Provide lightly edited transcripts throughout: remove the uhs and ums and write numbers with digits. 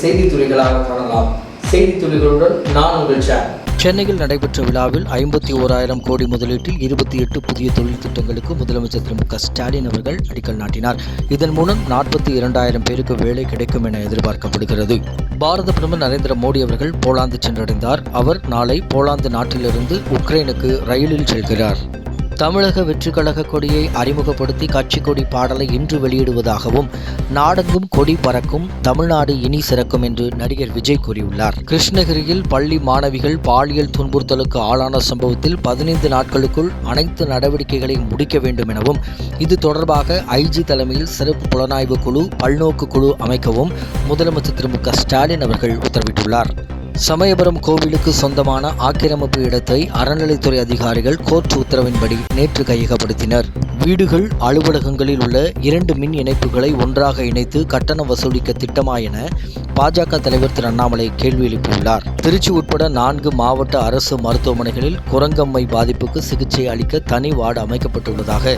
செய்தி துளிகளாக காணலாம். செய்தி துளிகளுடன் நான் உங்கள் சார். சென்னையில் நடைபெற்ற விழாவில் 51,000 கோடி முதலீட்டில் 28 புதிய தொழில் திட்டங்களுக்கு முதலமைச்சர் திரு மு.க. ஸ்டாலின் அவர்கள் அடிக்கல் நாட்டினார். இதன் மூலம் 42,000 பேருக்கு வேலை கிடைக்கும் என எதிர்பார்க்கப்படுகிறது. பாரத பிரதமர் நரேந்திர மோடி அவர்கள் போலாந்து சென்றடைந்தார். அவர் நாளை போலாந்து நாட்டிலிருந்து உக்ரைனுக்கு ரயிலில் செல்கிறார். தமிழக வெற்றிக் கழக கொடியை அறிமுகப்படுத்தி கட்சி கொடி பாடலை இன்று வெளியிடுவதாகவும் நாடெங்கும் கொடி பறக்கும், தமிழ்நாடு இனி சிறக்கும் என்று நடிகர் விஜய் கூறியுள்ளார். கிருஷ்ணகிரியில் பள்ளி மாணவிகள் பாலியல் துன்புறுத்தலுக்கு ஆளான சம்பவத்தில் 15 நாட்களுக்குள் அனைத்து நடவடிக்கைகளையும் முடிக்க வேண்டும் எனவும், இது தொடர்பாக ஐஜி தலைமையில் சிறப்பு புலனாய்வு குழு, பல்நோக்கு குழு அமைக்கவும் முதலமைச்சர் திரு மு.க. ஸ்டாலின் அவர்கள் உத்தரவிட்டுள்ளார். சமயபுரம் கோவிலுக்கு சொந்தமான ஆக்கிரமிப்பு இடத்தை அறநிலைத்துறை அதிகாரிகள் கோர்ட் உத்தரவின்படி நேற்று கையகப்படுத்தினர். வீடுகள், அலுவலகங்களில் உள்ள 2 மின் இணைப்புகளை ஒன்றாக இணைத்து கட்டணம் வசூலிக்க திட்டமா என பாஜக தலைவர் திரு அண்ணாமலை கேள்வி எழுப்பியுள்ளார். திருச்சி உட்பட 4 மாவட்ட அரசு மருத்துவமனைகளில் குரங்கம்மை பாதிப்புக்கு சிகிச்சை அளிக்க தனி வார்டு அமைக்கப்பட்டுள்ளதாக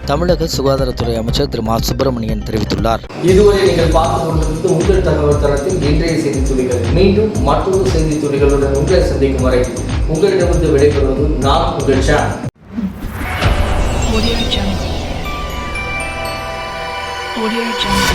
தமிழக சுகாதாரத்துறை அமைச்சர் திரு மா. சுப்பிரமணியன் தெரிவித்துள்ளார். இதுவரை நீங்கள் பார்த்துக் கொண்டிருப்பது உங்கள் தகவல் தளத்தில் இன்றைய செய்தி துளிகள். மீண்டும் மற்றொரு செய்தி துளிகளுடன் உங்களை சந்திக்கும் வரை உங்களிடமிருந்து விடைபெறுவது நான் உங்கள் சார். Audio Jungle.